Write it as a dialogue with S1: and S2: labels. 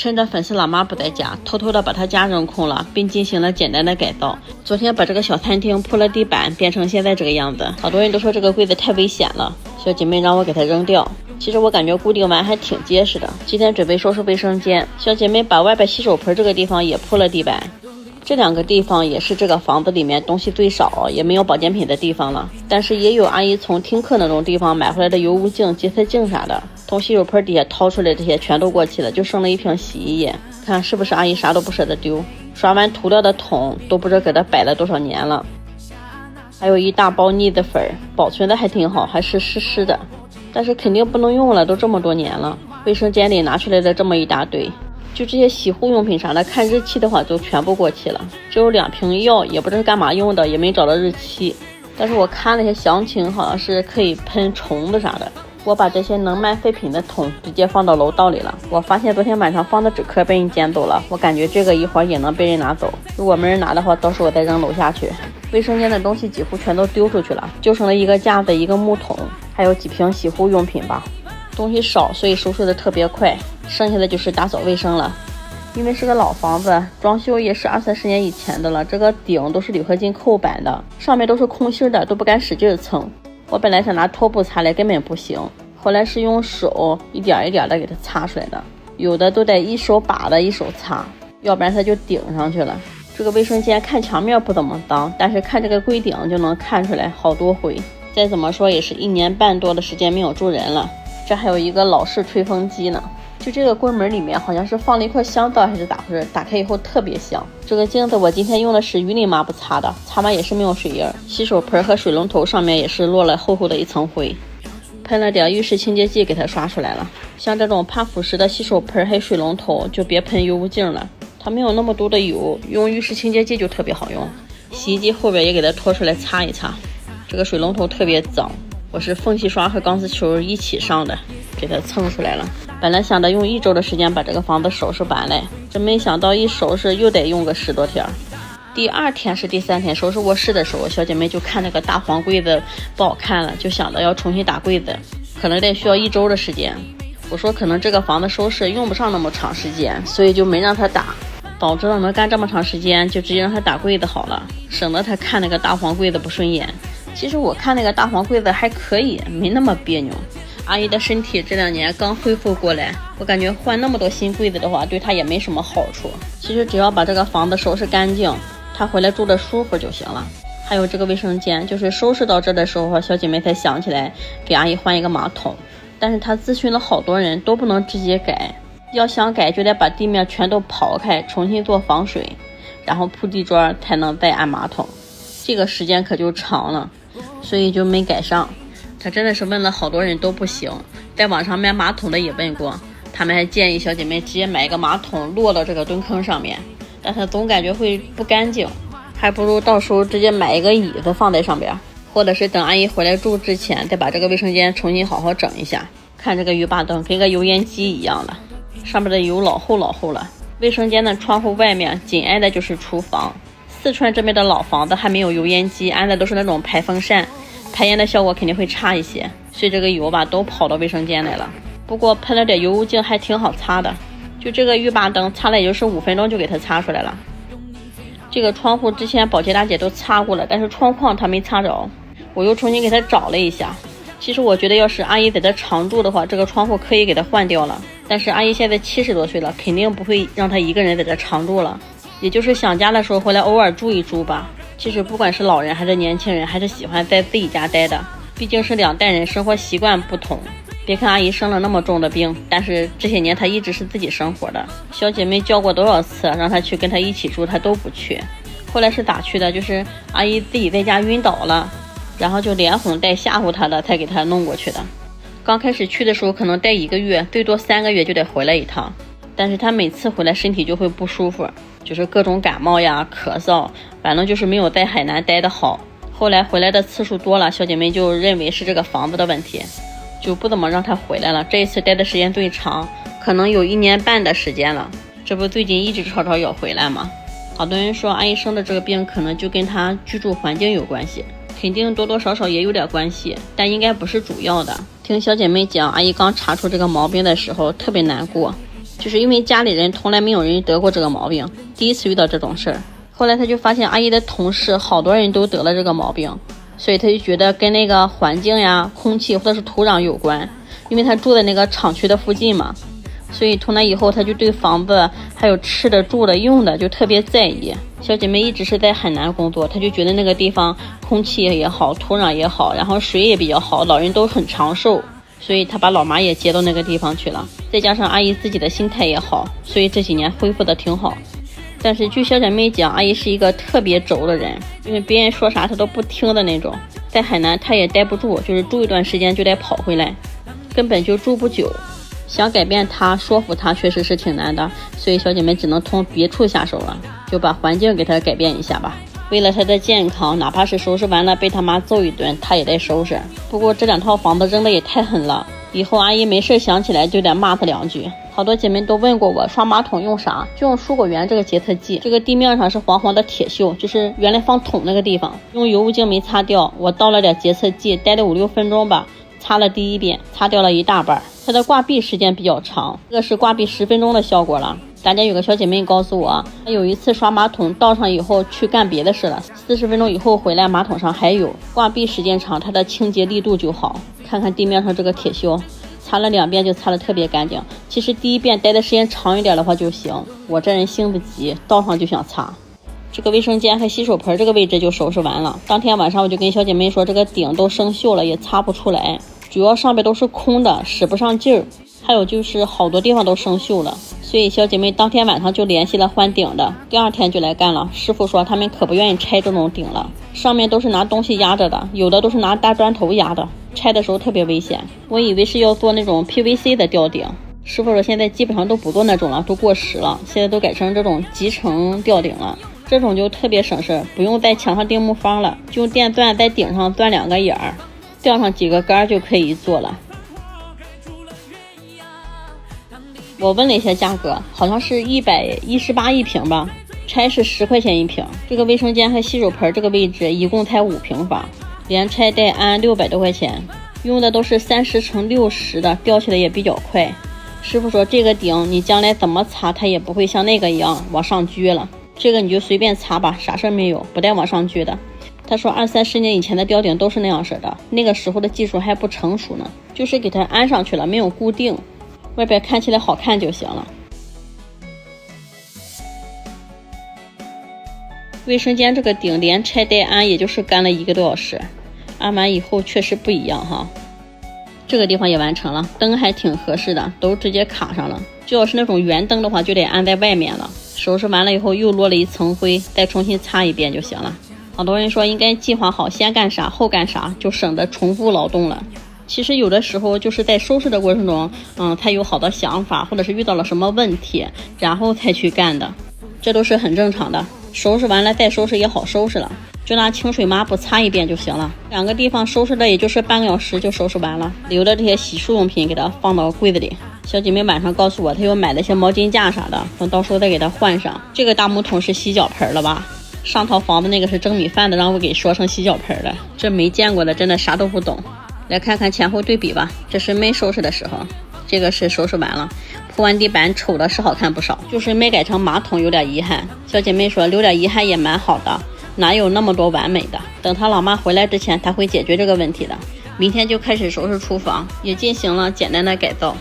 S1: 趁着粉丝老妈不在家，偷偷的把她家扔空了，并进行了简单的改造。昨天把这个小餐厅铺了地板，变成现在这个样子。好多人都说这个柜子太危险了，小姐妹让我给它扔掉。其实我感觉固定完还挺结实的。今天准备收拾卫生间，小姐妹把外边洗手盆这个地方也铺了地板。这两个地方也是这个房子里面东西最少，也没有保健品的地方了。但是也有阿姨从听课那种地方买回来的油污净、洁厕净啥的，从洗手盆底下掏出来这些全都过期了，就剩了一瓶洗衣液。看是不是阿姨啥都不舍得丢？刷完涂料的桶都不知道给它摆了多少年了。还有一大包腻子粉，保存的还挺好，还是湿湿的，但是肯定不能用了，都这么多年了。卫生间里拿出来的这么一大堆，就这些洗护用品啥的，看日期的话就全部过期了。只有2瓶药，也不知道干嘛用的，也没找到日期。但是我看了一些详情，好像是可以喷虫子啥的。我把这些能卖废品的桶直接放到楼道里了。我发现昨天晚上放的纸壳被人捡走了，我感觉这个一会儿也能被人拿走。如果没人拿的话，到时候我再扔楼下去。卫生间的东西几乎全都丢出去了，就剩了一个架子、一个木桶，还有几瓶洗护用品吧。东西少，所以收拾的特别快，剩下的就是打扫卫生了。因为是个老房子，装修也是20-30年以前的了，这个顶都是铝合金扣板的，上面都是空心的，都不敢使劲蹭。我本来想拿拖布擦来，根本不行，后来是用手一点一点的给它擦出来的，有的都得一手把的一手擦，要不然它就顶上去了。这个卫生间看墙面不怎么脏，但是看这个柜顶就能看出来好多灰。再怎么说也是1年半多的时间没有住人了。这还有一个老式吹风机呢，就这个柜门里面好像是放了一块香皂还是咋回事，打开以后特别香。这个镜子我今天用的是鱼鳞抹布擦的，擦完也是没有水印。洗手盆和水龙头上面也是落了厚厚的一层灰，喷了点浴室清洁剂给它刷出来了。像这种怕腐蚀的洗手盆还有水龙头就别喷油污净了，它没有那么多的油，用浴室清洁剂就特别好用。洗衣机后边也给它拖出来擦一擦。这个水龙头特别脏，我是缝隙刷和钢丝球一起上的，给它蹭出来了。本来想着用1周的时间把这个房子收拾完了，这没想到一收拾又得用个10多天。第2天是第3天收拾卧室的时候，小姐妹就看那个大黄柜子不好看了，就想着要重新打柜子，可能得需要1周的时间。我说可能这个房子收拾用不上那么长时间，所以就没让她打。早知道能干这么长时间，就直接让她打柜子好了，省得她看那个大黄柜子不顺眼。其实我看那个大黄柜子还可以，没那么别扭。阿姨的身体这2年刚恢复过来，我感觉换那么多新柜子的话，对她也没什么好处。其实只要把这个房子收拾干净，她回来住的舒服就行了。还有这个卫生间，就是收拾到这的时候，小姐妹才想起来给阿姨换一个马桶。但是她咨询了好多人，都不能直接改，要想改就得把地面全都刨开，重新做防水，然后铺地砖，才能再安马桶。这个时间可就长了，所以就没改上。他真的是问了好多人都不行，在网上买马桶的也问过，他们还建议小姐妹直接买一个马桶落到这个蹲坑上面，但是总感觉会不干净，还不如到时候直接买一个椅子放在上边，或者是等阿姨回来住之前再把这个卫生间重新好好整一下。看这个浴霸灯跟个油烟机一样的，上面的油老厚老厚了。卫生间的窗户外面紧挨的就是厨房。四川这边的老房子还没有油烟机，安的都是那种排风扇，排烟的效果肯定会差一些，所以这个油吧都跑到卫生间来了。不过喷了点油污净还挺好擦的，就这个浴霸灯擦了也就是5分钟就给它擦出来了。这个窗户之前保洁大姐都擦过了，但是窗框她没擦着，我又重新给它找了一下。其实我觉得要是阿姨在这常住的话，这个窗户可以给它换掉了，但是阿姨现在70多岁了，肯定不会让她一个人在这常住了，也就是想家的时候回来偶尔住一住吧。其实不管是老人还是年轻人，还是喜欢在自己家待的，毕竟是2代人生活习惯不同。别看阿姨生了那么重的病，但是这些年她一直是自己生活的。小姐妹叫过多少次让她去跟她一起住，她都不去。后来是咋去的？就是阿姨自己在家晕倒了，然后就连哄带吓唬她的，才给她弄过去的。刚开始去的时候可能待1个月，最多3个月就得回来一趟，但是她每次回来身体就会不舒服，就是各种感冒呀、咳嗽，反正就是没有在海南待得好。后来回来的次数多了，小姐妹就认为是这个房子的问题，就不怎么让她回来了。这一次待的时间最长，可能有1年半的时间了。这不最近一直吵吵要回来吗？好多人说阿姨生的这个病可能就跟她居住环境有关系，肯定多多少少也有点关系，但应该不是主要的。听小姐妹讲，阿姨刚查出这个毛病的时候特别难过，就是因为家里人从来没有人得过这个毛病，第一次遇到这种事儿。后来他就发现阿姨的同事好多人都得了这个毛病，所以他就觉得跟那个环境呀、空气或者是土壤有关，因为他住在那个厂区的附近嘛，所以从那以后他就对房子还有吃的、住的、用的就特别在意。小姐妹一直是在海南工作，她就觉得那个地方空气也好，土壤也好，然后水也比较好，老人都很长寿，所以她把老妈也接到那个地方去了。再加上阿姨自己的心态也好，所以这几年恢复的挺好。但是据小姐妹讲，阿姨是一个特别轴的人，因为别人说啥她都不听的那种。在海南她也待不住，就是住一段时间就得跑回来，根本就住不久。想改变她，说服她确实是挺难的，所以小姐妹只能从别处下手了，就把环境给她改变一下吧。为了她的健康，哪怕是收拾完了被她妈揍一顿，她也得收拾。不过这2套房子扔的也太狠了，以后阿姨没事想起来就得骂她2句。好多姐妹都问过我，刷马桶用啥？就用蔬果源这个洁厕剂，这个地面上是黄黄的铁锈，就是原来放桶那个地方，用油污精没擦掉，我倒了点洁厕剂，待了5-6分钟吧，擦了第1遍，擦掉了一大半。它的挂壁时间比较长，这个是挂壁10分钟的效果了。大家有个小姐妹告诉我，她有一次刷马桶倒上以后去干别的事了，40分钟以后回来马桶上还有，挂壁时间长，它的清洁力度就好。看看地面上这个铁锈，擦了2遍就擦得特别干净。其实第1遍待的时间长一点的话就行，我这人性子急，倒上就想擦。这个卫生间和洗手盆这个位置就收拾完了。当天晚上我就跟小姐妹说，这个顶都生锈了，也擦不出来，主要上边都是空的，使不上劲儿，还有就是好多地方都生锈了，所以小姐妹当天晚上就联系了换顶的，第2天就来干了。师傅说他们可不愿意拆这种顶了，上面都是拿东西压着的，有的都是拿大砖头压的，拆的时候特别危险。我以为是要做那种 PVC 的吊顶，师傅说现在基本上都不做那种了，都过时了，现在都改成这种集成吊顶了，这种就特别省事，不用在墙上钉木方了，就用电钻在顶上钻2个眼儿，吊上几个杆就可以做了。我问了一下价格，好像是118一平吧，拆是10块钱一平。这个卫生间和洗手盆这个位置一共才5平方，连拆带安600多块钱，用的都是30×60的，吊起来也比较快。师傅说这个顶你将来怎么擦它也不会像那个一样往上撅了，这个你就随便擦吧，啥事没有，不带往上撅的。他说20-30年以前的吊顶都是那样式的，那个时候的技术还不成熟呢，就是给它安上去了，没有固定，外边看起来好看就行了。卫生间这个顶连拆带安也就是干了1个多小时，安完以后确实不一样哈。这个地方也完成了，灯还挺合适的，都直接卡上了。就要是那种圆灯的话就得安在外面了。收拾完了以后又落了一层灰，再重新擦一遍就行了。好多人说应该计划好先干啥后干啥，就省得重复劳动了。其实有的时候就是在收拾的过程中才有好的想法，或者是遇到了什么问题然后才去干的，这都是很正常的。收拾完了再收拾也好收拾了，就拿清水抹布擦一遍就行了。2个地方收拾的也就是半个小时就收拾完了，留的这些洗漱用品给它放到柜子里。小姐妹晚上告诉我她又买了些毛巾架啥的，等到时候再给她换上。这个大木桶是洗脚盆了吧，上套房子那个是蒸米饭的，让我给说成洗脚盆了，这没见过的真的啥都不懂。来看看前后对比吧，这是没收拾的时候，这个是收拾完了，铺完地板瞅的是好看不少，就是没改成马桶有点遗憾。小姐妹说留点遗憾也蛮好的，哪有那么多完美的，等她老妈回来之前她会解决这个问题的。明天就开始收拾厨房，也进行了简单的改造。